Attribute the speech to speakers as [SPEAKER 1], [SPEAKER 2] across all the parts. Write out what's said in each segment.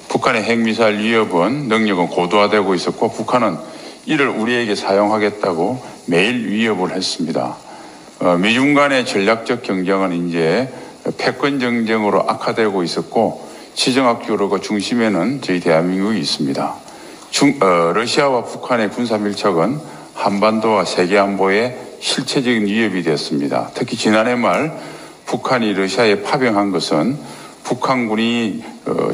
[SPEAKER 1] 북한의 핵미사일 위협은 능력은 고도화되고 있었고 북한은 이를 우리에게 사용하겠다고 매일 위협을 했습니다. 미중 간의 전략적 경쟁은 이제 패권 정쟁으로 악화되고 있었고 지정학적으로 그 중심에는 저희 대한민국이 있습니다. 러시아와 북한의 군사 밀착은 한반도와 세계 안보에 실체적인 위협이 됐습니다. 특히 지난해 말 북한이 러시아에 파병한 것은 북한군이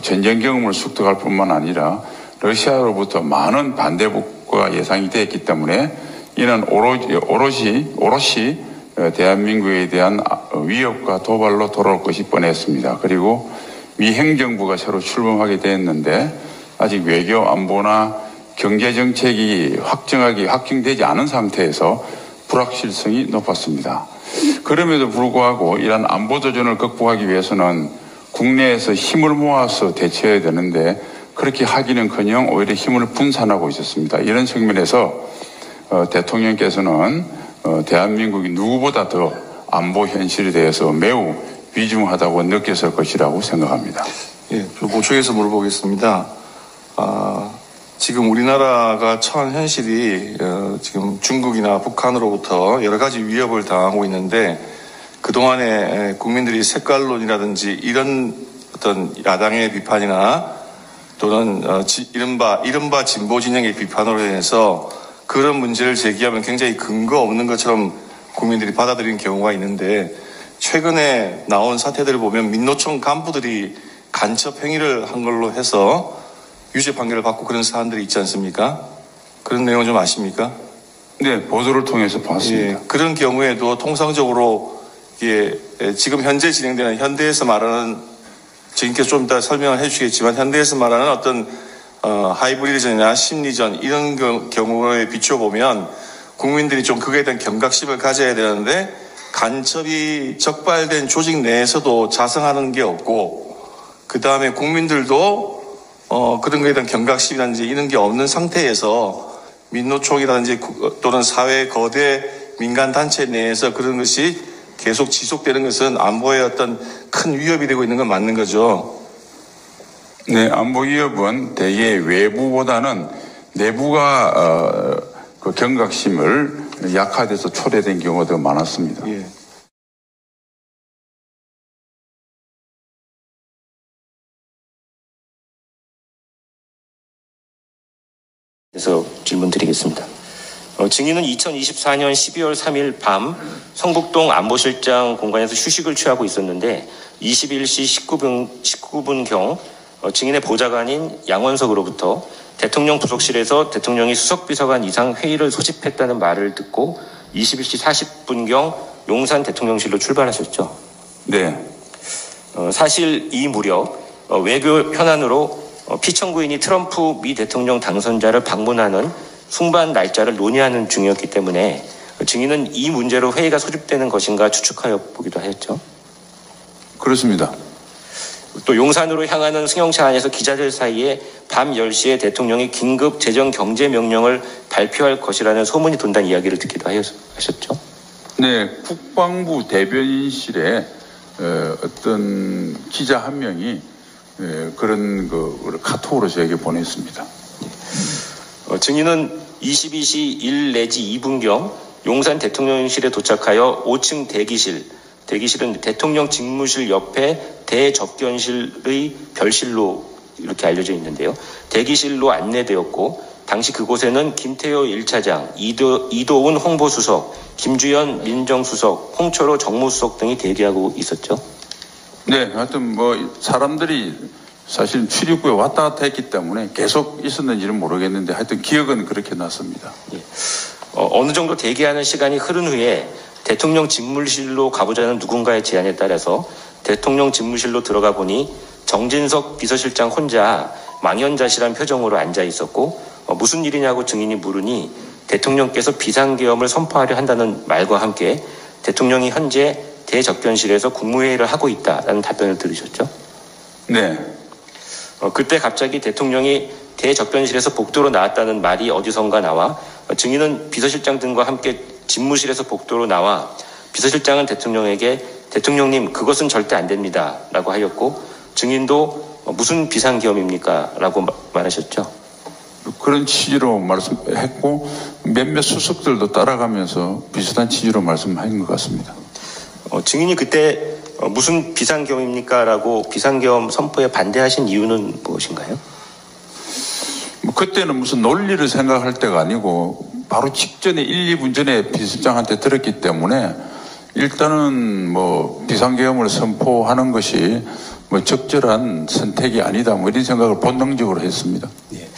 [SPEAKER 1] 전쟁 경험을 습득할 뿐만 아니라 러시아로부터 많은 반대국가 예상이 됐기 때문에 이는 오롯이 대한민국에 대한 위협과 도발로 돌아올 것이 뻔했습니다. 그리고 미 행정부가 새로 출범하게 됐는데 아직 외교 안보나 경제 정책이 확정되지 않은 상태에서 불확실성이 높았습니다. 그럼에도 불구하고 이러한 안보 도전을 극복하기 위해서는 국내에서 힘을 모아서 대처해야 되는데 그렇게 하기는커녕 오히려 힘을 분산하고 있었습니다. 이런 측면에서 대통령께서는 대한민국이 누구보다 더 안보 현실에 대해서 매우 위중하다고 느꼈을 것이라고 생각합니다.
[SPEAKER 2] 예, 좀 보충해서 물어보겠습니다. 지금 우리나라가 처한 현실이 지금 중국이나 북한으로부터 여러 가지 위협을 당하고 있는데 그동안에 국민들이 색깔론이라든지 이런 어떤 야당의 비판이나 또는 이른바 진보 진영의 비판으로 인해서 그런 문제를 제기하면 굉장히 근거 없는 것처럼 국민들이 받아들이는 경우가 있는데 최근에 나온 사태들을 보면 민노총 간부들이 간첩 행위를 한 걸로 해서 유죄 판결을 받고 그런 사안들이 있지 않습니까? 그런 내용 좀 아십니까?
[SPEAKER 1] 네, 보도를 통해서 봤습니다.
[SPEAKER 2] 예, 그런 경우에도 통상적으로 지금 현재 진행되는 현대에서 말하는 지금께서 좀 이따 설명을 해주시겠지만 현대에서 말하는 어떤 하이브리드전이나 심리전 이런 경우에 비춰보면 국민들이 좀 그거에 대한 경각심을 가져야 되는데 간첩이 적발된 조직 내에서도 자성하는 게 없고 그 다음에 국민들도 그런 거에 대한 경각심이라든지 이런 게 없는 상태에서 민노총이라든지 또는 사회 거대 민간단체 내에서 그런 것이 계속 지속되는 것은 안보에 어떤 큰 위협이 되고 있는 건 맞는 거죠.
[SPEAKER 1] 네, 안보 위협은 대개 외부보다는 내부가 그 경각심을 약화돼서 초래된 경우가 더 많았습니다.
[SPEAKER 2] 예.
[SPEAKER 3] 그래서 질문 드리겠습니다. 증인은 2024년 12월 3일 밤 성북동 안보실장 공간에서 휴식을 취하고 있었는데 21시 19분경 증인의 보좌관인 양원석으로부터 대통령 부속실에서 대통령이 수석비서관 이상 회의를 소집했다는 말을 듣고 21시 40분경 용산 대통령실로 출발하셨죠.
[SPEAKER 1] 네.
[SPEAKER 3] 사실 이 무렵 외교 현안으로 피청구인이 트럼프 미 대통령 당선자를 방문하는 승반 날짜를 논의하는 중이었기 때문에 증인은 이 문제로 회의가 소집되는 것인가 추측하여 보기도 하였죠.
[SPEAKER 1] 그렇습니다.
[SPEAKER 3] 또 용산으로 향하는 승용차 안에서 기자들 사이에 밤 10시에 대통령이 긴급 재정경제명령을 발표할 것이라는 소문이 돈다는 이야기를 듣기도 하셨죠.
[SPEAKER 1] 네, 국방부 대변인실에 어떤 기자 한 명이 그런 카톡으로 저에게 보냈습니다.
[SPEAKER 3] 증인은 22시 1 내지 2분경 용산 대통령실에 도착하여 5층 대기실은 대통령 직무실 옆에 대접견실의 별실로 이렇게 알려져 있는데요. 대기실로 안내되었고 당시 그곳에는 김태효 1차장, 이도운 홍보수석, 김주연 민정수석, 홍철호 정무수석 등이 대기하고 있었죠. 네,
[SPEAKER 1] 하여튼 사람들이 사실 출입구에 왔다 갔다 했기 때문에 계속 있었는지는 모르겠는데 하여튼 기억은 그렇게 났습니다.
[SPEAKER 3] 예. 어느 정도 대기하는 시간이 흐른 후에 대통령 집무실로 가보자는 누군가의 제안에 따라서 대통령 집무실로 들어가 보니 정진석 비서실장 혼자 망연자실한 표정으로 앉아 있었고 무슨 일이냐고 증인이 물으니 대통령께서 비상계엄을 선포하려 한다는 말과 함께 대통령이 현재 대접견실에서 국무회의를 하고 있다라는 답변을 들으셨죠?
[SPEAKER 1] 네.
[SPEAKER 3] 그때 갑자기 대통령이 대접견실에서 복도로 나왔다는 말이 어디선가 나와 증인은 비서실장 등과 함께 집무실에서 복도로 나와 비서실장은 대통령에게 대통령님 그것은 절대 안 됩니다 라고 하였고 증인도 무슨 비상계엄입니까? 라고 말하셨죠.
[SPEAKER 1] 그런 취지로 말씀했고 몇몇 수석들도 따라가면서 비슷한 취지로 말씀한 것 같습니다.
[SPEAKER 3] 증인이 그때 무슨 비상계엄입니까? 라고 비상계엄 선포에 반대하신 이유는 무엇인가요?
[SPEAKER 1] 그때는 무슨 논리를 생각할 때가 아니고 바로 직전에 1, 2분 전에 비서실장한테 들었기 때문에 일단은 뭐 비상계엄을 선포하는 것이 뭐 적절한 선택이 아니다 뭐 이런 생각을 본능적으로 했습니다.
[SPEAKER 3] 예.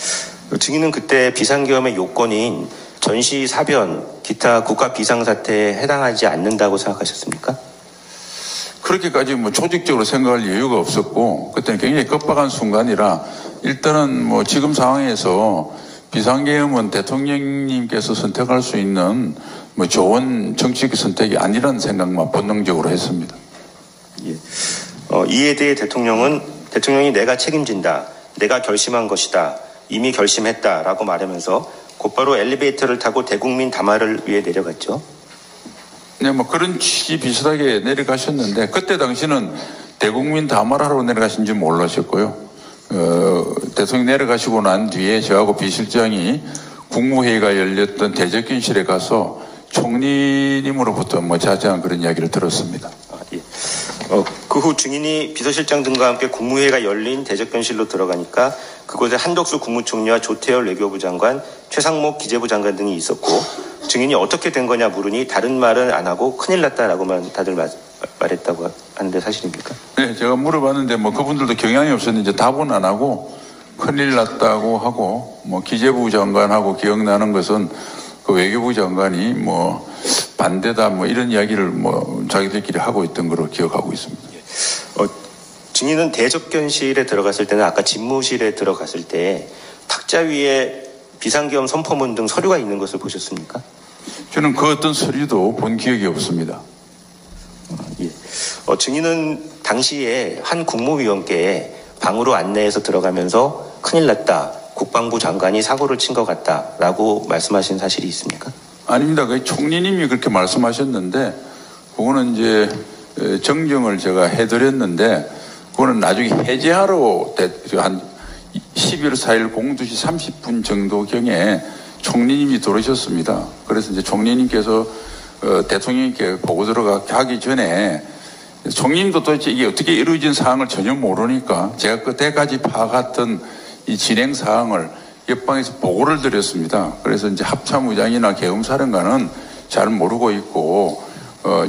[SPEAKER 3] 증인은 그때 비상계엄의 요건인 전시 사변, 기타 국가 비상사태에 해당하지 않는다고 생각하셨습니까?
[SPEAKER 1] 그렇게까지 뭐 조직적으로 생각할 여유가 없었고 그때는 굉장히 급박한 순간이라 일단은 뭐 지금 상황에서 비상계엄은 대통령님께서 선택할 수 있는 뭐 좋은 정치적 선택이 아니라는 생각만 본능적으로 했습니다.
[SPEAKER 3] 예. 이에 대해 대통령이 내가 책임진다, 내가 결심한 것이다, 이미 결심했다라고 말하면서 곧바로 엘리베이터를 타고 대국민 담화를 위해 내려갔죠.
[SPEAKER 1] 네, 뭐 그런 취지 비슷하게 내려가셨는데 그때 당시는 대국민 담화를 하러 내려가신 줄 몰랐었고요. 대통령 내려가시고 난 뒤에 저하고 비실장이 국무회의가 열렸던 대접견실에 가서 총리님으로부터 뭐 자세한 그런 이야기를 들었습니다.
[SPEAKER 3] 예. 그 후 증인이 비서실장 등과 함께 국무회의가 열린 대접견실로 들어가니까 그곳에 한덕수 국무총리와 조태열 외교부 장관, 최상목 기재부 장관 등이 있었고 증인이 어떻게 된 거냐 물으니 다른 말은 안 하고 큰일 났다라고만 다들 말했다고 하는데 사실입니까?
[SPEAKER 1] 네, 제가 물어봤는데 뭐 그분들도 경향이 없었는데 답은 안 하고 큰일 났다고 하고 뭐 기재부 장관하고 기억나는 것은 그 외교부 장관이 뭐 반대다 뭐 이런 이야기를 뭐 자기들끼리 하고 있던 걸로 기억하고 있습니다.
[SPEAKER 3] 증인은 대접견실에 들어갔을 때는 아까 집무실에 들어갔을 때 탁자 위에 비상계엄 선포문 등 서류가 있는 것을 보셨습니까?
[SPEAKER 1] 저는 그 어떤 서류도 본 기억이 없습니다.
[SPEAKER 3] 예. 증인은 당시에 한 국무위원께 방으로 안내해서 들어가면서 큰일 났다, 국방부 장관이 사고를 친 것 같다라고 말씀하신 사실이 있습니까?
[SPEAKER 1] 아닙니다. 그 총리님이 그렇게 말씀하셨는데 그거는 이제 정정을 제가 해드렸는데 그거는 나중에 해제하러 한 11월 4일 02시 30분 정도경에 총리님이 들어오셨습니다. 그래서 이제 총리님께서 대통령님께 보고 들어가기 전에 총리님도 도대체 이게 어떻게 이루어진 사항을 전혀 모르니까 제가 그때까지 파악했던 이 진행 사항을 옆방에서 보고를 드렸습니다. 그래서 이제 합참의장이나 계엄사령관은 잘 모르고 있고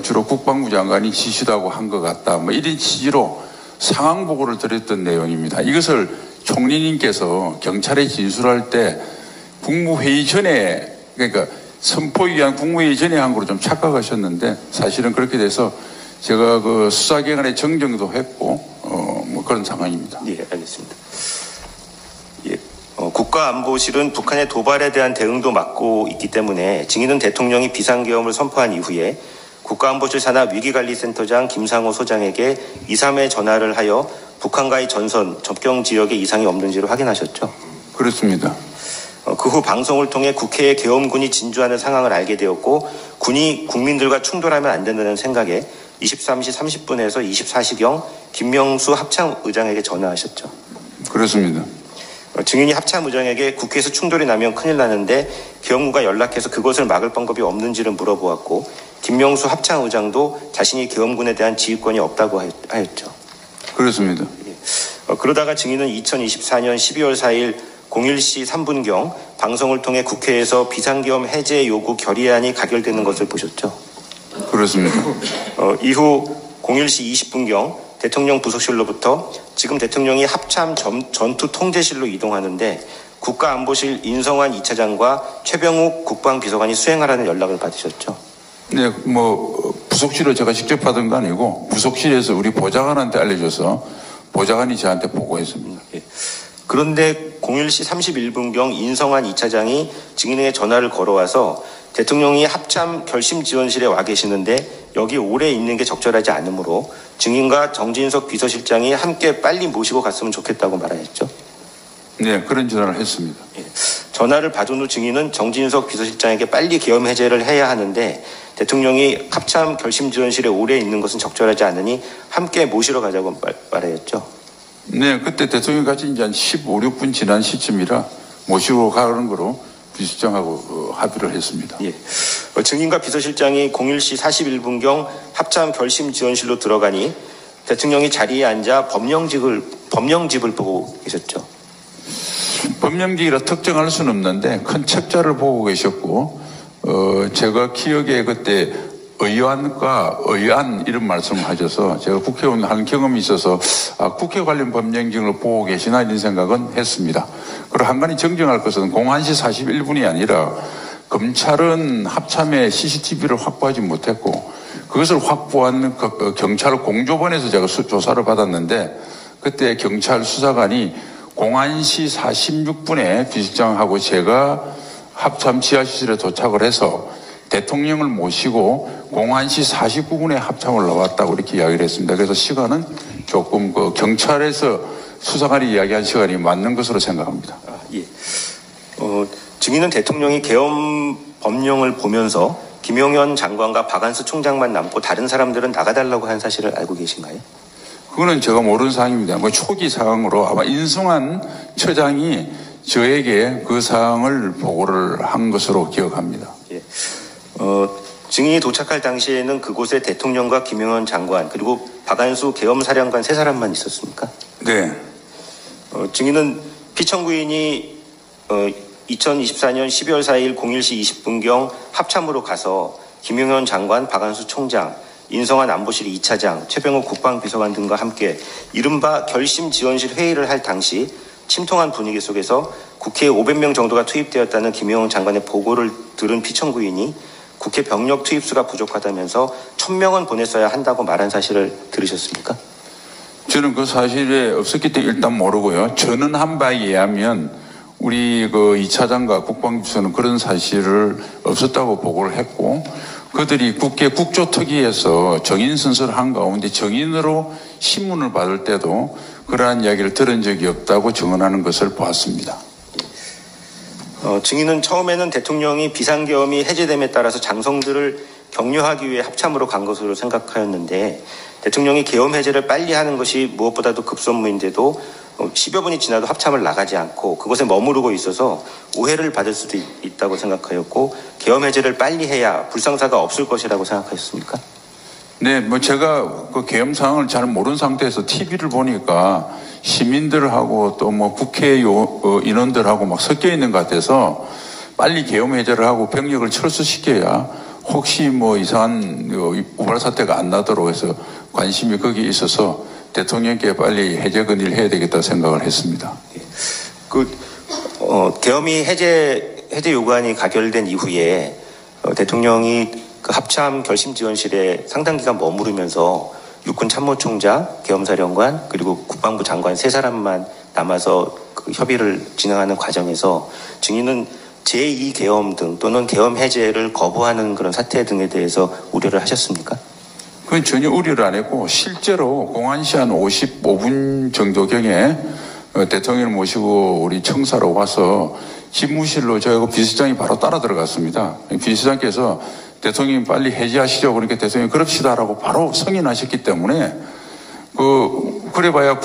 [SPEAKER 1] 주로 국방부 장관이 지시다고 한 것 같다. 뭐 이런 취지로 상황 보고를 드렸던 내용입니다. 이것을 총리님께서 경찰에 진술할 때 국무회의 전에 그러니까 선포 위한 국무회의 전에 한 거로 좀 착각하셨는데 사실은 그렇게 돼서 제가 그 수사기관에 정정도 했고 뭐 그런 상황입니다.
[SPEAKER 3] 예, 알겠습니다. 예, 국가안보실은 북한의 도발에 대한 대응도 맡고 있기 때문에 증인은 대통령이 비상계엄을 선포한 이후에 국가안보실 산하 위기관리센터장 김상호 소장에게 2, 3회 전화를 하여 북한과의 전선, 접경 지역에 이상이 없는지를 확인하셨죠?
[SPEAKER 1] 그렇습니다.
[SPEAKER 3] 그 후 방송을 통해 국회에 계엄군이 진주하는 상황을 알게 되었고 군이 국민들과 충돌하면 안 된다는 생각에 23시 30분에서 24시경 김명수 합참의장에게 전화하셨죠?
[SPEAKER 1] 그렇습니다.
[SPEAKER 3] 증인이 합참의장에게 국회에서 충돌이 나면 큰일 나는데 계엄군과 연락해서 그것을 막을 방법이 없는지를 물어보았고 김명수 합참의장도 자신이 계엄군에 대한 지휘권이 없다고 하였죠.
[SPEAKER 1] 그렇습니다.
[SPEAKER 3] 그러다가 증인은 2024년 12월 4일 01시 3분경 방송을 통해 국회에서 비상계엄 해제 요구 결의안이 가결되는 것을 보셨죠?
[SPEAKER 1] 그렇습니다.
[SPEAKER 3] 이후 01시 20분경 대통령 부속실로부터 지금 대통령이 합참 전투 통제실로 이동하는데 국가안보실 인성환 2차장과 최병욱 국방비서관이 수행하라는 연락을 받으셨죠?
[SPEAKER 1] 네, 뭐 부속실을 제가 직접 받은 거 아니고 부속실에서 우리 보좌관한테 알려줘서 보좌관이 저한테 보고했습니다.
[SPEAKER 3] 예. 그런데 01시 31분경 인성환 2차장이 증인에게 전화를 걸어와서 대통령이 합참 결심지원실에 와 계시는데 여기 오래 있는 게 적절하지 않으므로 증인과 정진석 비서실장이 함께 빨리 모시고 갔으면 좋겠다고 말하였죠.
[SPEAKER 1] 네, 그런 전화를 했습니다.
[SPEAKER 3] 예. 전화를 받은 후 증인은 정진석 비서실장에게 빨리 계엄 해제를 해야 하는데 대통령이 합참 결심지원실에 오래 있는 것은 적절하지 않으니 함께 모시러 가자고 말하였죠.
[SPEAKER 1] 네, 그때 대통령이 같이 이제 한 15, 16분 지난 시점이라 모시고 가는 거로 비서실장하고 합의를 했습니다.
[SPEAKER 3] 예. 증인과 비서실장이 01시 41분경 합참 결심 지원실로 들어가니 대통령이 자리에 앉아 법령집을 보고 계셨죠.
[SPEAKER 1] 법령기라 특정할 수는 없는데 큰 책자를 보고 계셨고, 제가 기억에 그때 의안 이런 말씀을 하셔서 제가 국회의원 한 경험이 있어서 국회 관련 법령징을 보고 계시나 이런 생각은 했습니다. 그리고 한 가지 정정할 것은 01시 41분이 아니라 검찰은 합참에 CCTV를 확보하지 못했고 그것을 확보한 경찰 공조본에서 제가 조사를 받았는데 그때 경찰 수사관이 01시 46분에 비서실장하고 제가 합참 지하실에 도착을 해서 대통령을 모시고 01시 49분에 합참을 나왔다고 이렇게 이야기를 했습니다. 그래서 시간은 조금 경찰에서 수사관이 이야기한 시간이 맞는 것으로 생각합니다.
[SPEAKER 3] 예. 증인은 대통령이 계엄 법령을 보면서 김용현 장관과 박안수 총장만 남고 다른 사람들은 나가달라고 한 사실을 알고 계신가요?
[SPEAKER 1] 그거는 제가 모르는 사항입니다. 초기 사항으로 아마 인승환 처장이 저에게 그 사항을 보고를 한 것으로 기억합니다.
[SPEAKER 3] 예. 증인이 도착할 당시에는 그곳에 대통령과 김용현 장관 그리고 박안수 계엄사령관 3사람만 있었습니까?
[SPEAKER 1] 네.
[SPEAKER 3] 증인은 피청구인이 2024년 12월 4일 01시 20분경 합참으로 가서 김용현 장관, 박안수 총장, 인성환 안보실 2차장, 최병호 국방비서관 등과 함께 이른바 결심지원실 회의를 할 당시 침통한 분위기 속에서 국회에 500명 정도가 투입되었다는 김용현 장관의 보고를 들은 피청구인이 국회 병력 투입수가 부족하다면서 1000명은 보냈어야 한다고 말한 사실을 들으셨습니까?
[SPEAKER 1] 저는 그 사실에 없었기 때문에 일단 모르고요. 저는 한 바에 의하면 우리 그 2차장과 국방비서는 그런 사실을 없었다고 보고를 했고 그들이 국회 국조특위에서 정인 순서를 한 가운데 정인으로 신문을 받을 때도 그러한 이야기를 들은 적이 없다고 증언하는 것을 보았습니다.
[SPEAKER 3] 증인은 처음에는 대통령이 비상계엄이 해제됨에 따라서 장성들을 격려하기 위해 합참으로 간 것으로 생각하였는데 대통령이 계엄 해제를 빨리 하는 것이 무엇보다도 급선무인데도 10여 분이 지나도 합참을 나가지 않고 그곳에 머무르고 있어서 오해를 받을 수도 있다고 생각하였고 계엄 해제를 빨리 해야 불상사가 없을 것이라고 생각하셨습니까?
[SPEAKER 1] 네, 제가 그 계엄 상황을 잘 모르는 상태에서 TV를 보니까 시민들하고 또 국회 인원들하고 막 섞여 있는 것 같아서 빨리 계엄 해제를 하고 병력을 철수시켜야 혹시 이상한 우발 사태가 안 나도록 해서 관심이 거기에 있어서 대통령께 빨리 해제 건의를 해야 되겠다 생각을 했습니다.
[SPEAKER 3] 계엄이 해제 요구안이 가결된 이후에 대통령이 그 합참 결심지원실에 상당 기간 머무르면서 육군 참모총장, 계엄사령관 그리고 국방부 장관 3사람만 남아서 그 협의를 진행하는 과정에서 증인은 제2계엄 등 또는 계엄 해제를 거부하는 그런 사태 등에 대해서 우려를 하셨습니까?
[SPEAKER 1] 그건 전혀 우려를 안 했고 실제로 01시 한 55분 정도경에 대통령을 모시고 우리 청사로 와서 집무실로 저하고 비서실장이 바로 따라 들어갔습니다. 비서실장께서 대통령이 빨리 해제하시죠. 그러니까 대통령이 그럽시다라고 바로 승인하셨기 때문에 그래봐야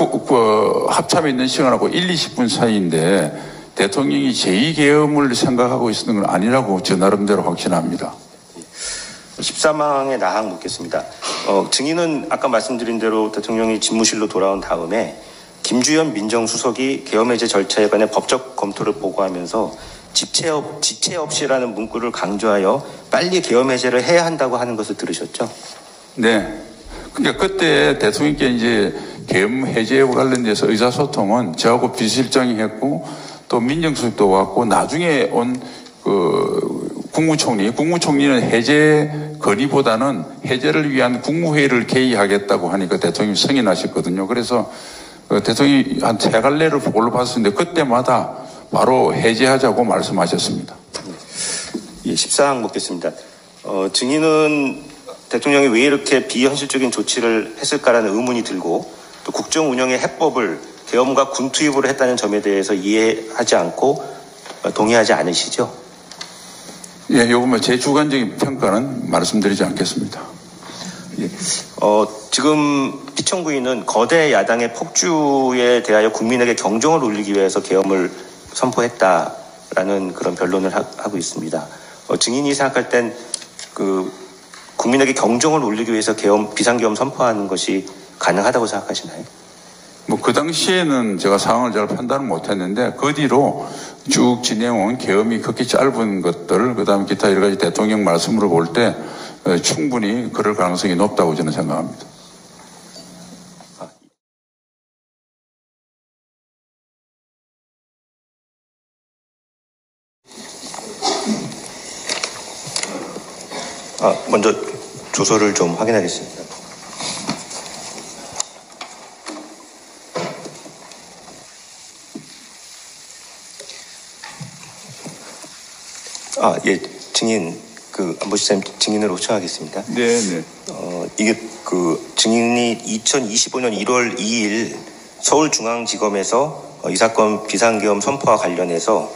[SPEAKER 1] 합참에 있는 시간하고 1, 20분 사이인데 대통령이 제2계엄을 생각하고 있었던 건 아니라고 저 나름대로 확신합니다.
[SPEAKER 3] 13항의 나항 묻겠습니다. 증인은 아까 말씀드린 대로 대통령이 집무실로 돌아온 다음에 김주현 민정수석이 계엄해제 절차에 관해 법적 검토를 보고하면서 지체 없이라는 문구를 강조하여 빨리 계엄해제를 해야 한다고 하는 것을 들으셨죠?
[SPEAKER 1] 네. 그러니까 그때 대통령께 이제 계엄해제와 관련돼서 의사소통은 저하고 비서실장이 했고 또 민정수석도 왔고 나중에 온 국무총리는 해제 건의보다는 해제를 위한 국무회의를 개의하겠다고 하니까 대통령이 승인하셨거든요. 그래서 대통령이 한 3갈래를 보고를 받았는데 그때마다 바로 해제하자고 말씀하셨습니다.
[SPEAKER 3] 예, 14항 묻겠습니다. 증인은 대통령이 왜 이렇게 비현실적인 조치를 했을까라는 의문이 들고 또 국정 운영의 해법을 계엄과 군 투입으로 했다는 점에 대해서 이해하지 않고 동의하지 않으시죠?
[SPEAKER 1] 예, 요거 제 주관적인 평가는 말씀드리지 않겠습니다.
[SPEAKER 3] 예, 지금 피청구인은 거대 야당의 폭주에 대하여 국민에게 경종을 울리기 위해서 계엄을 선포했다라는 그런 변론을 하고 있습니다. 증인이 생각할 땐 국민에게 경종을 울리기 위해서 비상계엄 선포하는 것이 가능하다고 생각하시나요?
[SPEAKER 1] 그 당시에는 제가 상황을 잘 판단을 못했는데 그 뒤로 쭉 진행온 계엄이 그렇게 짧은 것들, 그다음에 기타 여러 가지 대통령 말씀으로 볼 때 충분히 그럴 가능성이 높다고 저는 생각합니다.
[SPEAKER 3] 먼저 조서를 좀 확인하겠습니다. 예, 증인, 안보실장님 증인을 요청하겠습니다.
[SPEAKER 1] 네.
[SPEAKER 3] 이게 증인이 2025년 1월 2일 서울중앙지검에서 이 사건 비상계엄 선포와 관련해서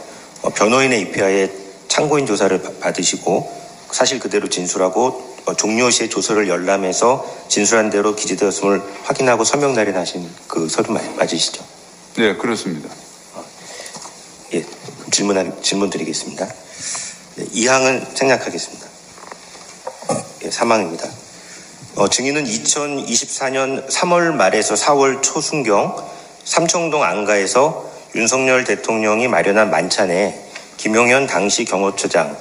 [SPEAKER 3] 변호인의 입회하에 참고인 조사를 받으시고 사실 그대로 진술하고 종료시에 조서를 열람해서 진술한 대로 기재되었음을 확인하고 서명 날인하신 그 서류 맞으시죠?
[SPEAKER 1] 네, 그렇습니다.
[SPEAKER 3] 예, 질문 드리겠습니다. 네, 이항은 생략하겠습니다. 예, 사망입니다. 증인은 2024년 3월 말에서 4월 초순경 삼청동 안가에서 윤석열 대통령이 마련한 만찬에 김용현 당시 경호처장,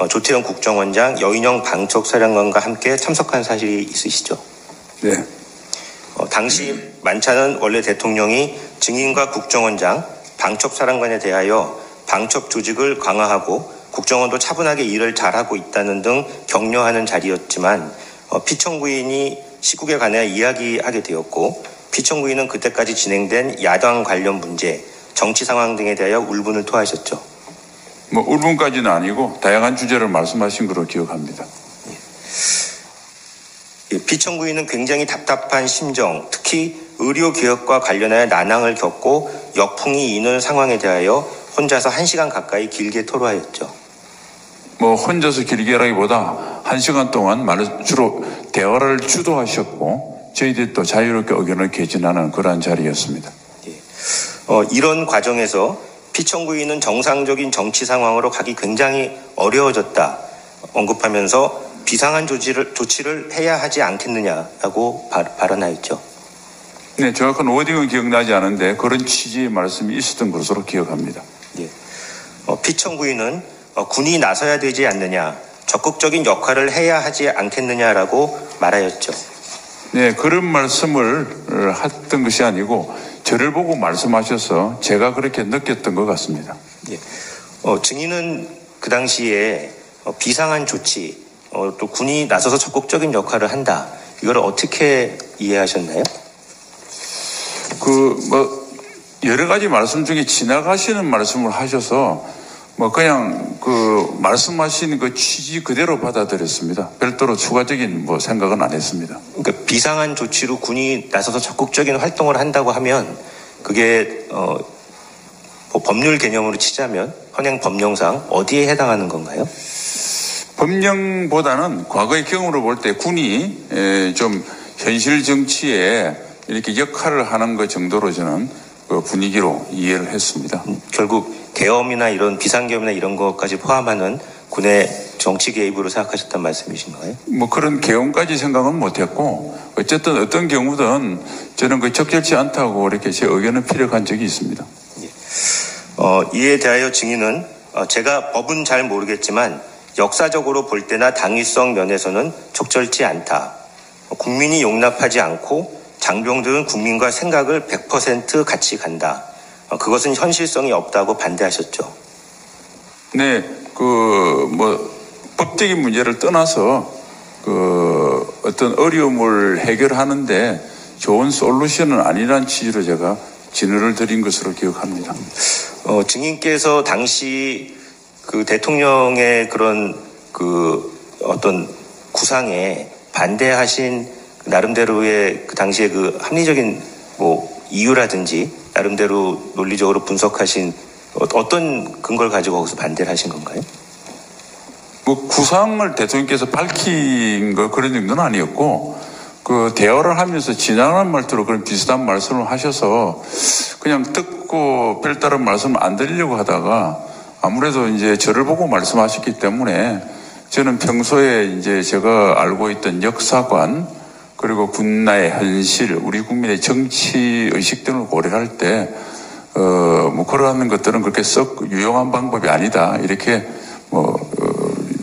[SPEAKER 3] 조태영 국정원장, 여인영 방첩사령관과 함께 참석한 사실이 있으시죠?
[SPEAKER 1] 네.
[SPEAKER 3] 당시 만찬은 원래 대통령이 증인과 국정원장, 방첩사령관에 대하여 방첩 조직을 강화하고 국정원도 차분하게 일을 잘하고 있다는 등 격려하는 자리였지만 피청구인이 시국에 관해 이야기하게 되었고 피청구인은 그때까지 진행된 야당 관련 문제, 정치 상황 등에 대하여 울분을 토하셨죠.
[SPEAKER 1] 울분까지는 아니고 다양한 주제를 말씀하신 걸로 기억합니다.
[SPEAKER 3] 예, 피청구인은 굉장히 답답한 심정, 특히 의료개혁과 관련하여 난항을 겪고 역풍이 이는 상황에 대하여 혼자서 1시간 가까이 길게 토로하였죠.
[SPEAKER 1] 혼자서 길게라기보다 1시간 동안 주로 대화를 주도하셨고 저희들이 또 자유롭게 의견을 개진하는 그러한 자리였습니다.
[SPEAKER 3] 예. 이런 과정에서 피청구인은 정상적인 정치 상황으로 가기 굉장히 어려워졌다 언급하면서 비상한 조치를 해야 하지 않겠느냐라고 발언하였죠.
[SPEAKER 1] 네, 정확한 워딩은 기억나지 않은데 그런 취지의 말씀이 있었던 것으로 기억합니다.
[SPEAKER 3] 예. 피청구인은 군이 나서야 되지 않느냐, 적극적인 역할을 해야 하지 않겠느냐라고 말하였죠.
[SPEAKER 1] 네, 그런 말씀을 했던 것이 아니고 저를 보고 말씀하셔서 제가 그렇게 느꼈던 것 같습니다.
[SPEAKER 3] 예. 증인은 그 당시에 비상한 조치, 또 군이 나서서 적극적인 역할을 한다. 이걸 어떻게 이해하셨나요?
[SPEAKER 1] 여러 가지 말씀 중에 지나가시는 말씀을 하셔서 그냥 말씀하신 그 취지 그대로 받아들였습니다. 별도로 추가적인 생각은 안 했습니다.
[SPEAKER 3] 그러니까 비상한 조치로 군이 나서서 적극적인 활동을 한다고 하면 그게 법률 개념으로 치자면 현행 법령상 어디에 해당하는 건가요?
[SPEAKER 1] 법령보다는 과거의 경험으로 볼 때 군이 좀 현실 정치에 이렇게 역할을 하는 것 정도로 저는 그 분위기로 이해를 했습니다.
[SPEAKER 3] 결국 계엄이나 이런 비상계엄이나 이런 것까지 포함하는 군의 정치 개입으로 생각하셨단 말씀이신가요?
[SPEAKER 1] 그런 계엄까지 생각은 못했고 어쨌든 어떤 경우든 저는 그 적절치 않다고 이렇게 제 의견을 피력한 적이 있습니다.
[SPEAKER 3] 예. 이에 대하여 증인은 제가 법은 잘 모르겠지만 역사적으로 볼 때나 당위성 면에서는 적절치 않다. 국민이 용납하지 않고 장병들은 국민과 생각을 100% 같이 간다. 그것은 현실성이 없다고 반대하셨죠.
[SPEAKER 1] 네, 법적인 문제를 떠나서 어떤 어려움을 해결하는데 좋은 솔루션은 아니란 취지로 제가 진술을 드린 것으로 기억합니다.
[SPEAKER 3] 증인께서 당시 그 대통령의 그런 어떤 구상에 반대하신 나름대로의 그 당시에 그 합리적인 이유라든지 나름대로 논리적으로 분석하신 어떤 근거를 가지고 거기서 반대를 하신 건가요?
[SPEAKER 1] 구상을 대통령께서 밝힌 거 그런 정도는 아니었고 그 대화를 하면서 지나가는 말투로 그런 비슷한 말씀을 하셔서 그냥 듣고 별다른 말씀을 안 드리려고 하다가 아무래도 이제 저를 보고 말씀하셨기 때문에 저는 평소에 이제 제가 알고 있던 역사관 그리고 군나의 현실, 우리 국민의 정치 의식 등을 고려할 때 뭐 그러한 것들은 그렇게 썩 유용한 방법이 아니다 이렇게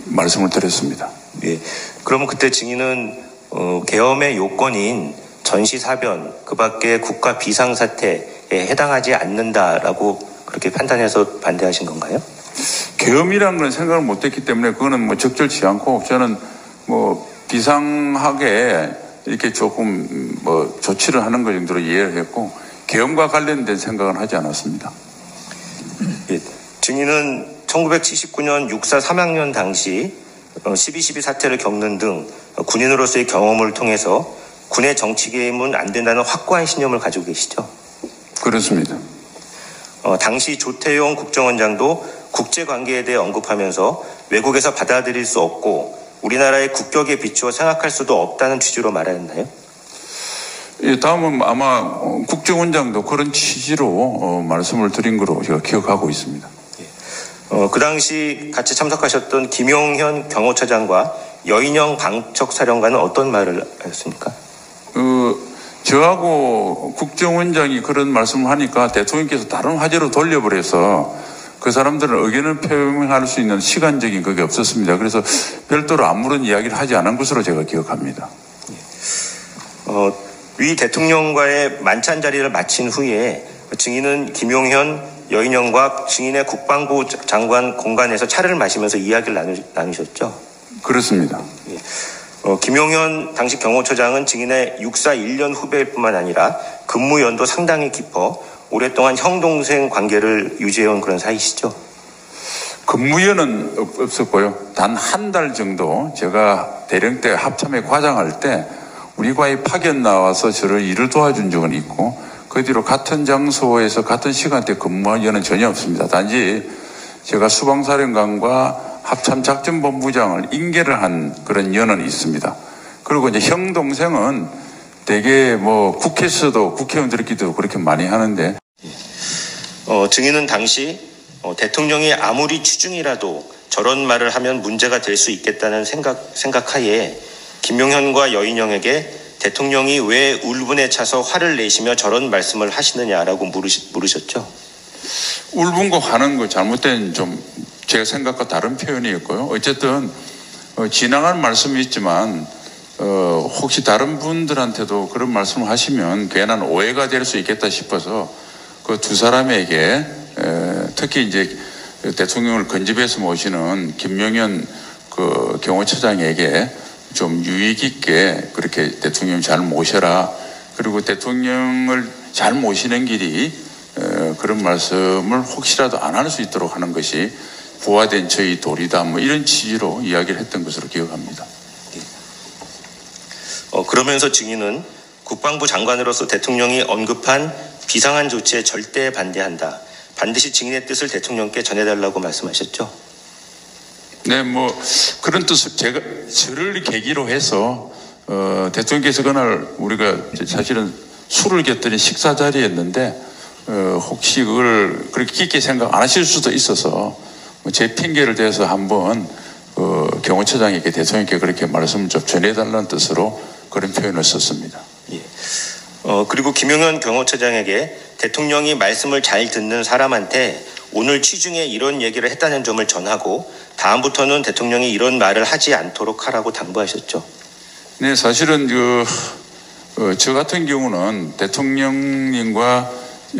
[SPEAKER 1] 말씀을 드렸습니다.
[SPEAKER 3] 예. 그러면 그때 증인은 계엄의 요건인 전시사변, 그밖에 국가 비상사태에 해당하지 않는다라고 그렇게 판단해서 반대하신 건가요?
[SPEAKER 1] 계엄이라는 건 생각을 못했기 때문에 그거는 뭐 적절치 않고 저는 뭐 비상하게 이렇게 조금 뭐 조치를 하는 것 정도로 이해를 했고 계엄과 관련된 생각은 하지 않았습니다.
[SPEAKER 3] 예. 증인은 1979년 육사 3학년 당시 12.12 사태를 겪는 등 군인으로서의 경험을 통해서 군의 정치 개입은 안 된다는 확고한 신념을 가지고 계시죠?
[SPEAKER 1] 그렇습니다.
[SPEAKER 3] 당시 조태용 국정원장도 국제관계에 대해 언급하면서 외국에서 받아들일 수 없고 우리나라의 국격에 비추어 생각할 수도 없다는 취지로 말하였나요?
[SPEAKER 1] 예, 다음은 아마 국정원장도 그런 취지로 말씀을 드린 거로 제가 기억하고 있습니다.
[SPEAKER 3] 그 당시 같이 참석하셨던 김용현 경호처장과 여인영 방척사령관은 어떤 말을 하셨습니까?
[SPEAKER 1] 저하고 국정원장이 그런 말씀을 하니까 대통령께서 다른 화제로 돌려버려서 그 사람들은 의견을 표명할 수 있는 시간적인 그게 없었습니다. 그래서 별도로 아무런 이야기를 하지 않은 것으로 제가 기억합니다.
[SPEAKER 3] 위 대통령과의 만찬 자리를 마친 후에 증인은 김용현, 여인영과 증인의 국방부 장관 공간에서 차를 마시면서 이야기를 나누셨죠?
[SPEAKER 1] 그렇습니다.
[SPEAKER 3] 김용현 당시 경호처장은 증인의 육사 1년 후배일 뿐만 아니라 근무 연도 상당히 깊어 오랫동안 형-동생 관계를 유지해온 그런 사이시죠?
[SPEAKER 1] 근무연은 없었고요. 단 한 달 정도 제가 대령 때 합참에 과장할 때 우리 과에 파견 나와서 저를 일을 도와준 적은 있고 그 뒤로 같은 장소에서 같은 시간대 근무한 연은 전혀 없습니다. 단지 제가 수방사령관과 합참작전본부장을 인계를 한 그런 연은 있습니다. 그리고 이제 형 동생은 되게 뭐 국회에서도 국회의원들끼리도 그렇게 많이 하는데
[SPEAKER 3] 증인은 당시 대통령이 아무리 취중이라도 저런 말을 하면 문제가 될 수 있겠다는 생각하에 김용현과 여인영에게 대통령이 왜 울분에 차서 화를 내시며 저런 말씀을 하시느냐라고 물으셨죠?
[SPEAKER 1] 울분과 화는 거 잘못된 좀 제 생각과 다른 표현이었고요. 어쨌든 지나간 말씀이 있지만 혹시 다른 분들한테도 그런 말씀을 하시면 괜한 오해가 될 수 있겠다 싶어서 그 두 사람에게 특히 이제 대통령을 근접해서 모시는 김용현 그 경호처장에게 좀 유익 있게 그렇게 대통령 잘 모셔라. 그리고 대통령을 잘 모시는 길이 그런 말씀을 혹시라도 안 할 수 있도록 하는 것이 부화된 저희 도리다. 뭐 이런 취지로 이야기를 했던 것으로 기억합니다.
[SPEAKER 3] 그러면서 증인은 국방부 장관으로서 대통령이 언급한 비상한 조치에 절대 반대한다. 반드시 증인의 뜻을 대통령께 전해달라고 말씀하셨죠?
[SPEAKER 1] 네, 뭐 그런 뜻을 저를 계기로 해서 대통령께서 그날 우리가 사실은 술을 곁들인 식사 자리였는데 혹시 그걸 그렇게 깊게 생각 안 하실 수도 있어서 제 핑계를 대서 한번 경호처장에게 대통령께 그렇게 말씀을 좀 전해달라는 뜻으로 그런 표현을 썼습니다.
[SPEAKER 3] 예. 그리고 김용현 경호처장에게 대통령이 말씀을 잘 듣는 사람한테 오늘 취중에 이런 얘기를 했다는 점을 전하고 다음부터는 대통령이 이런 말을 하지 않도록 하라고 당부하셨죠.
[SPEAKER 1] 네, 사실은 저 같은 경우는 대통령님과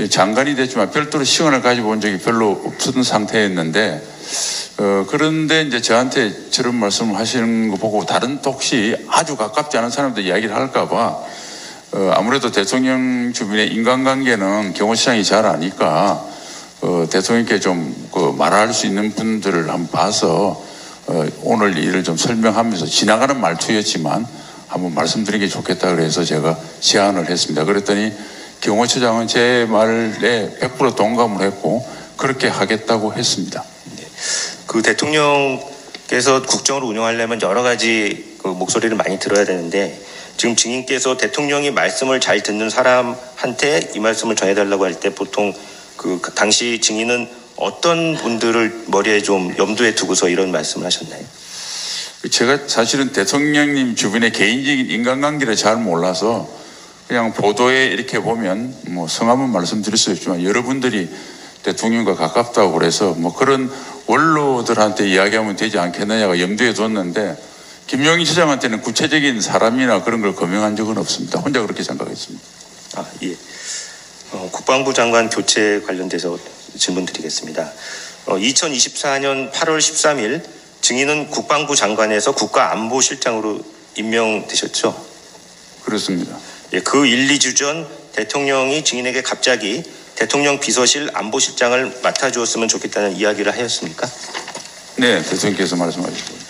[SPEAKER 1] 장관이 됐지만 별도로 시간을 가지고 온 적이 별로 없었던 상태였는데 그런데 이제 저한테 저런 말씀을 하시는 거 보고 다른 혹시 아주 가깝지 않은 사람들 이야기를 할까봐 아무래도 대통령 주변의 인간관계는 경호처장이 잘 아니까 대통령께 좀 말할 수 있는 분들을 한번 봐서 오늘 일을 좀 설명하면서 지나가는 말투였지만 한번 말씀드리는 게 좋겠다 그래서 제가 제안을 했습니다. 그랬더니 경호처장은 제 말에 100% 동감을 했고 그렇게 하겠다고 했습니다.
[SPEAKER 3] 네. 그 대통령께서 국정을 운영하려면 여러 가지 그 목소리를 많이 들어야 되는데 지금 증인께서 대통령이 말씀을 잘 듣는 사람한테 이 말씀을 전해달라고 할 때 보통 그 당시 증인은 어떤 분들을 머리에 좀 염두에 두고서 이런 말씀을 하셨나요?
[SPEAKER 1] 제가 사실은 대통령님 주변의 개인적인 인간관계를 잘 몰라서 그냥 보도에 이렇게 보면 뭐 성함은 말씀드릴 수 없지만 여러분들이 대통령과 가깝다고 그래서 뭐 그런 원로들한테 이야기하면 되지 않겠느냐가 염두에 뒀는데 김용희 시장한테는 구체적인 사람이나 그런 걸 거명한 적은 없습니다. 혼자 그렇게 생각했습니다.
[SPEAKER 3] 예. 국방부 장관 교체 관련돼서 질문 드리겠습니다. 2024년 8월 13일 증인은 국방부 장관에서 국가안보실장으로 임명되셨죠?
[SPEAKER 1] 그렇습니다.
[SPEAKER 3] 예, 그 1, 2주 전 대통령이 증인에게 갑자기 대통령 비서실 안보실장을 맡아주었으면 좋겠다는 이야기를 하였습니까?
[SPEAKER 1] 네, 대통령께서 말씀하셨죠.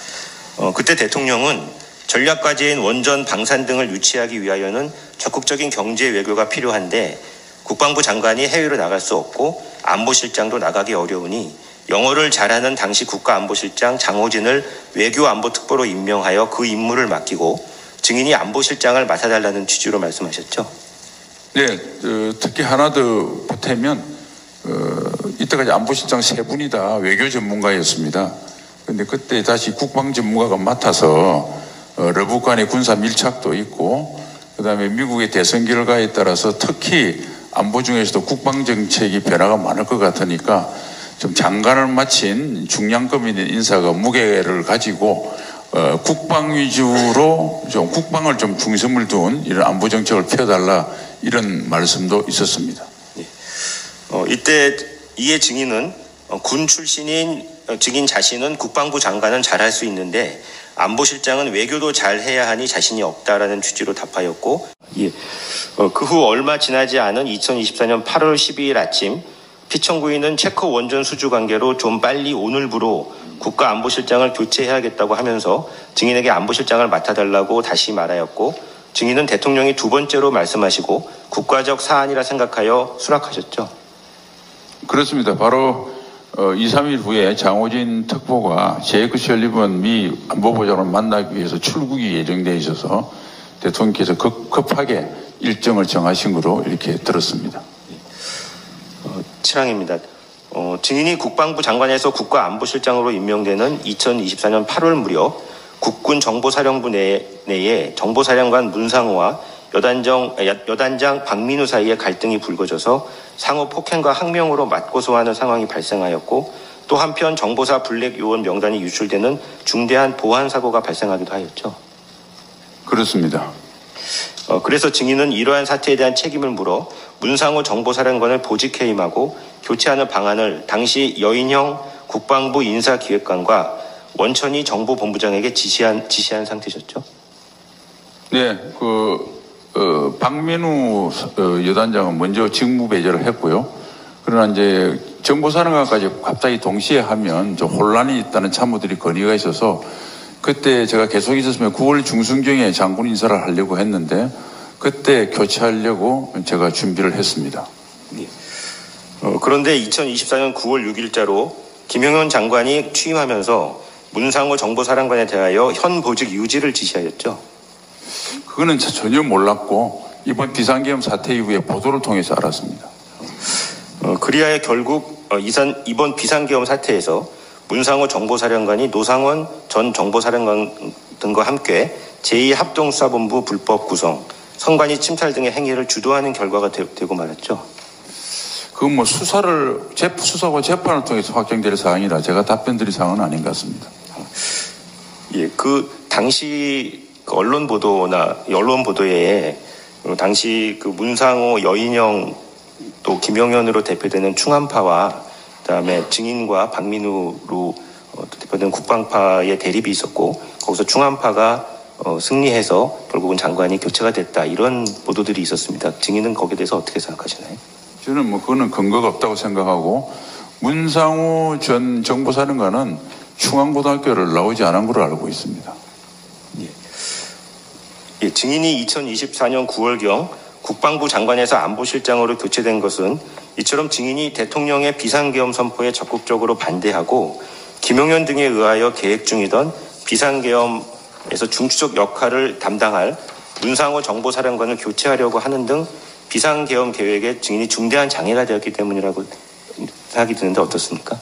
[SPEAKER 3] 그때 대통령은 전략과제인 원전 방산 등을 유치하기 위하여는 적극적인 경제 외교가 필요한데 국방부 장관이 해외로 나갈 수 없고 안보실장도 나가기 어려우니 영어를 잘하는 당시 국가안보실장 장호진을 외교안보특보로 임명하여 그 임무를 맡기고 증인이 안보실장을 맡아달라는 취지로 말씀하셨죠?
[SPEAKER 1] 네, 특히 하나 더 보태면 이때까지 안보실장 세 분이 다 외교 전문가였습니다. 그런데 그때 다시 국방 전문가가 맡아서 러북 간의 군사 밀착도 있고 그다음에 미국의 대선 결과에 따라서 특히 안보 중에서도 국방 정책이 변화가 많을 것 같으니까 좀 장관을 마친 중량급 있는 인사가 무게를 가지고 국방 위주로 좀 국방을 좀 중심을 둔 이런 안보 정책을 펴달라 이런 말씀도 있었습니다.
[SPEAKER 3] 네. 이때 이에 증인은 군 출신인 증인 자신은 국방부 장관은 잘할 수 있는데 안보실장은 외교도 잘해야 하니 자신이 없다라는 취지로 답하였고, 예. 그 후 얼마 지나지 않은 2024년 8월 12일 아침 피청구인은 체코 원전 수주 관계로 좀 빨리 오늘부로 국가안보실장을 교체해야겠다고 하면서 증인에게 안보실장을 맡아달라고 다시 말하였고 증인은 대통령이 두 번째로 말씀하시고 국가적 사안이라 생각하여 수락하셨죠.
[SPEAKER 1] 그렇습니다. 바로 2, 3일 후에 장호진 특보가 제이크 셜리번 미 안보보좌관을 만나기 위해서 출국이 예정되어 있어서 대통령께서 급하게 일정을 정하신 거로 이렇게 들었습니다.
[SPEAKER 3] 7항입니다. 증인이 국방부 장관에서 국가안보실장으로 임명되는 2024년 8월 무렵 국군 정보사령부 내에 정보사령관 문상호와 여단장 박민우 사이에 갈등이 불거져서 상호 폭행과 항명으로 맞고소하는 상황이 발생하였고 또 한편 정보사 블랙 요원 명단이 유출되는 중대한 보안 사고가 발생하기도 하였죠.
[SPEAKER 1] 그렇습니다.
[SPEAKER 3] 그래서 증인은 이러한 사태에 대한 책임을 물어 문상호 정보사령관을 보직해임하고 교체하는 방안을 당시 여인형 국방부 인사기획관과 원천희 정보본부장에게 지시한 상태셨죠?
[SPEAKER 1] 네, 박민우 여단장은 먼저 직무 배제를 했고요. 그러나 이제 정보사령관까지 갑자기 동시에 하면 좀 혼란이 있다는 참모들이 건의가 있어서 그때 제가 계속 있었으면 9월 중순경에 장군 인사를 하려고 했는데 그때 교체하려고 제가 준비를 했습니다.
[SPEAKER 3] 네. 그런데 2024년 9월 6일자로 김영현 장관이 취임하면서 문상호 정보사령관에 대하여 현 보직 유지를 지시하였죠.
[SPEAKER 1] 그거는 전혀 몰랐고 이번 비상계엄 사태 이후에 보도를 통해서 알았습니다.
[SPEAKER 3] 그리하여 결국 이번 비상계엄 사태에서 문상호 정보사령관이 노상원 전 정보사령관 등과 함께 제2합동수사본부 불법 구성, 선관위 침탈 등의 행위를 주도하는 결과가 되고 말았죠.
[SPEAKER 1] 그건 뭐 수사와 재판을 통해서 확정될 사항이라 제가 답변드릴 사항은 아닌 것 같습니다.
[SPEAKER 3] 예, 그 당시 언론 보도에 당시 그 문상호, 여인영 또 김영현으로 대표되는 충암파와 그다음에 증인과 박민우로 대표되는 국방파의 대립이 있었고 거기서 충암파가 승리해서 결국은 장관이 교체가 됐다 이런 보도들이 있었습니다. 증인은 거기에 대해서 어떻게 생각하시나요?
[SPEAKER 1] 저는 뭐 그거는 근거가 없다고 생각하고 문상호 전 정보사령관은 충암고등학교를 나오지 않은 걸로 알고 있습니다.
[SPEAKER 3] 예, 증인이 2024년 9월경 국방부 장관에서 안보실장으로 교체된 것은 이처럼 증인이 대통령의 비상계엄 선포에 적극적으로 반대하고 김용현 등에 의하여 계획 중이던 비상계엄에서 중추적 역할을 담당할 문상호 정보사령관을 교체하려고 하는 등 비상계엄 계획에 증인이 중대한 장애가 되었기 때문이라고 생각이 드는데 어떻습니까?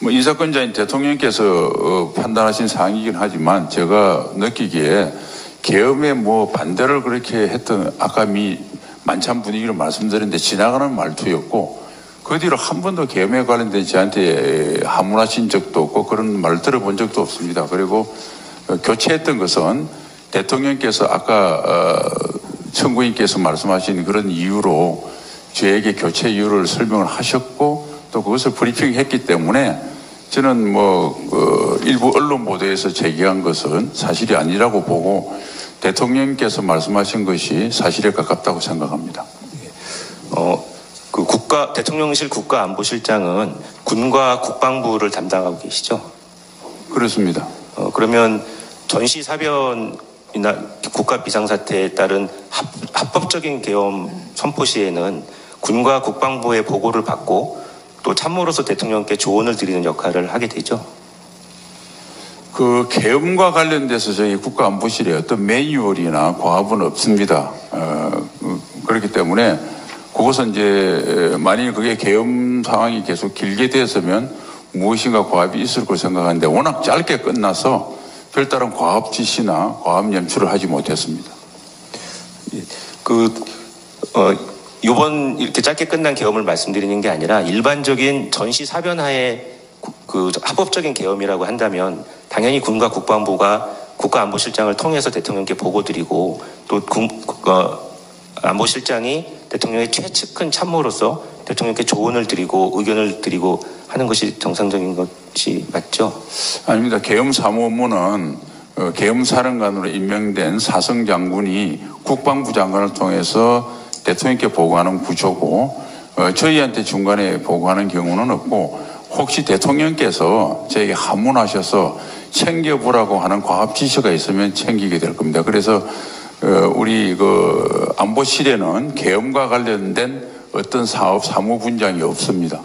[SPEAKER 1] 뭐 인사권자인 대통령께서 판단하신 사항이긴 하지만 제가 느끼기에 계엄에 뭐 반대를 그렇게 했던 아까 만찬 분위기를 말씀드렸는데 지나가는 말투였고 그 뒤로 한 번도 계엄에 관련된 저한테 하문하신 적도 없고 그런 말 들어본 적도 없습니다. 그리고 교체했던 것은 대통령께서 아까 청구인께서 말씀하신 그런 이유로 저에게 교체 이유를 설명을 하셨고 또 그것을 브리핑했기 때문에 저는 일부 언론 보도에서 제기한 것은 사실이 아니라고 보고 대통령께서 말씀하신 것이 사실에 가깝다고 생각합니다.
[SPEAKER 3] 대통령실 국가안보실장은 군과 국방부를 담당하고 계시죠?
[SPEAKER 1] 그렇습니다.
[SPEAKER 3] 그러면 전시사변이나 국가 비상사태에 따른 합법적인 계엄 선포 시에는 군과 국방부의 보고를 받고 또 참모로서 대통령께 조언을 드리는 역할을 하게 되죠.
[SPEAKER 1] 그 계엄과 관련돼서 저희 국가안보실에 어떤 매뉴얼이나 과업은 없습니다. 그렇기 때문에 그것은 이제 만일 그게 계엄 상황이 계속 길게 됐으면 무엇인가 과업이 있을 걸 생각하는데 워낙 짧게 끝나서 별다른 과업 지시나 과업 연출을 하지 못했습니다.
[SPEAKER 3] 이번 이렇게 짧게 끝난 계엄을 말씀드리는 게 아니라 일반적인 전시 사변하에 합법적인 계엄이라고 한다면 당연히 군과 국방부가 국가안보실장을 통해서 대통령께 보고드리고 또 안보실장이 대통령의 최측근 참모로서 대통령께 조언을 드리고 의견을 드리고 하는 것이 정상적인 것이 맞죠?
[SPEAKER 1] 아닙니다. 계엄 사무업무는 계엄 사령관으로 임명된 사성 장군이 국방부 장관을 통해서 대통령께 보고하는 구조고 저희한테 중간에 보고하는 경우는 없고 혹시 대통령께서 저에게 하문하셔서 챙겨보라고 하는 과업 지시가 있으면 챙기게 될 겁니다. 그래서 우리 안보실에는 계엄과 관련된 어떤 사업 사무 분장이 없습니다.